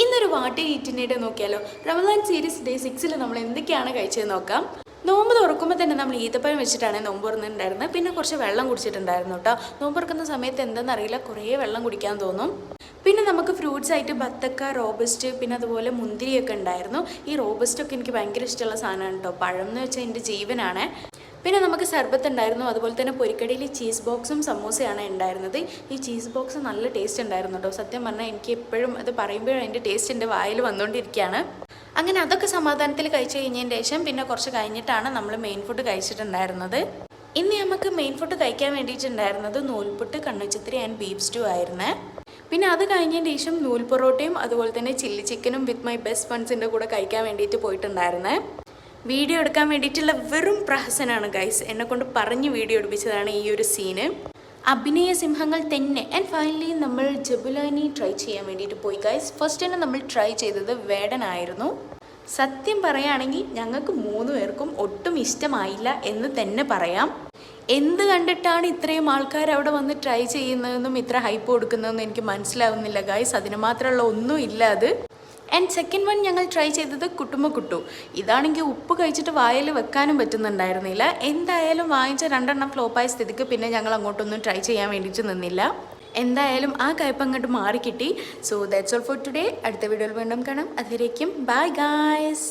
ഇന്നൊരു വാട്ടി ഈറ്റിൻ്റെ നോക്കിയാലോ. റമദാൻ സീരീസ് ഡേ 6 നമ്മൾ എന്തൊക്കെയാണ് കഴിച്ചത് നോക്കാം. നോമ്പ് തുറക്കുമ്പോൾ തന്നെ നമ്മൾ ഈത്തപ്പഴം വെച്ചിട്ടാണ് നോമ്പ് തുറന്നിട്ടുണ്ടായിരുന്നത്. പിന്നെ കുറച്ച് വെള്ളം കുടിച്ചിട്ടുണ്ടായിരുന്നു കേട്ടോ. നോമ്പ് തുറക്കുന്ന സമയത്ത് എന്താണെന്നറിയില്ല, കുറേ വെള്ളം കുടിക്കാൻ തോന്നും. പിന്നെ നമുക്ക് ഫ്രൂട്ട്സ് ആയിട്ട് ബത്തക്ക, റോബസ്റ്റ്, പിന്നെ അതുപോലെ മുന്തിരിയൊക്കെ ഉണ്ടായിരുന്നു. ഈ റോബസ്റ്റൊക്കെ എനിക്ക് ഭയങ്കര ഇഷ്ടമുള്ള സാധനമാണ് കേട്ടോ. പഴം എന്ന് വെച്ചാൽ എൻ്റെ ജീവനാണ്. പിന്നെ നമുക്ക് സർബത്ത് ഉണ്ടായിരുന്നു. അതുപോലെ തന്നെ പൊരിക്കടിയിൽ ചീസ് ബോക്സും സമൂസയാണ് ഉണ്ടായിരുന്നത്. ഈ ചീസ് ബോക്സ് നല്ല ടേസ്റ്റ് ഉണ്ടായിരുന്നു കേട്ടോ. സത്യം പറഞ്ഞാൽ എനിക്ക് എപ്പോഴും അത് പറയുമ്പോഴും അതിൻ്റെ ടേസ്റ്റ് എൻ്റെ വായിൽ വന്നുകൊണ്ടിരിക്കുകയാണ്. അങ്ങനെ അതൊക്കെ സമാധാനത്തിൽ കഴിച്ചു കഴിഞ്ഞതിന് ശേഷം പിന്നെ കുറച്ച് കഴിഞ്ഞിട്ടാണ് നമ്മൾ മെയിൻ ഫുഡ് കഴിച്ചിട്ടുണ്ടായിരുന്നത്. ഇന്ന് നമുക്ക് മെയിൻ ഫുഡ് കഴിക്കാൻ വേണ്ടിയിട്ടുണ്ടായിരുന്നത് നൂൽപുട്ട്, കണ്ണുചിത്തിരി ആൻഡ് ബീഫ് സ്റ്റൂ ആയിരുന്നേ. പിന്നെ അത് കഴിഞ്ഞതിന് ശേഷം നൂൽ പൊറോട്ടയും അതുപോലെ തന്നെ ചില്ലി ചിക്കനും വിത്ത് മൈ ബെസ്റ്റ് ഫ്രണ്ട്സിൻ്റെ കൂടെ കഴിക്കാൻ വേണ്ടിയിട്ട് പോയിട്ടുണ്ടായിരുന്നേ. വീഡിയോ എടുക്കാൻ വേണ്ടിയിട്ടുള്ള വെറും പ്രഹസനാണ് ഗൈസ്. എന്നെക്കൊണ്ട് പറഞ്ഞ് വീഡിയോ എടുപ്പിച്ചതാണ് ഈ ഒരു സീന്. അഭിനയ സിംഹങ്ങൾ തന്നെ. ആൻഡ് ഫൈനലി നമ്മൾ ജബുലാനി ട്രൈ ചെയ്യാൻ വേണ്ടിയിട്ട് പോയി ഗൈസ്. ഫസ്റ്റ് തന്നെ നമ്മൾ ട്രൈ ചെയ്തത് വേടനായിരുന്നു. സത്യം പറയുകയാണെങ്കിൽ ഞങ്ങൾക്ക് 3 പേർക്കും ഒട്ടും ഇഷ്ടമായില്ല എന്ന് തന്നെ പറയാം. എന്ത് കണ്ടിട്ടാണ് ഇത്രയും ആൾക്കാർ അവിടെ വന്ന് ട്രൈ ചെയ്യുന്നതെന്നും ഇത്ര ഹൈപ്പ് കൊടുക്കുന്നതെന്നും എനിക്ക് മനസ്സിലാവുന്നില്ല ഗൈസ്. അതിന് മാത്രമുള്ള ഒന്നും ഇല്ല അത്. ആൻഡ് സെക്കൻഡ് വൺ ഞങ്ങൾ ട്രൈ ചെയ്തത് കുട്ടുമക്കുട്ടു. ഇതാണെങ്കിൽ ഉപ്പ് കഴിച്ചിട്ട് വായിൽ വെക്കാനും പറ്റുന്നുണ്ടായിരുന്നില്ല. എന്തായാലും വാങ്ങിച്ച 2 എണ്ണം ഫ്ലോപ്പായ സ്ഥിതിക്ക് പിന്നെ ഞങ്ങൾ അങ്ങോട്ടൊന്നും ട്രൈ ചെയ്യാൻ വേണ്ടിയിട്ട് നിന്നില്ല. എന്തായാലും ആ കയ്പ് അങ്ങോട്ട് മാറിക്കിട്ടി. So that's all for today. അടുത്ത വീഡിയോയിൽ വീണ്ടും കാണാം. അതുവരേക്കും ബൈ ഗായ്സ്.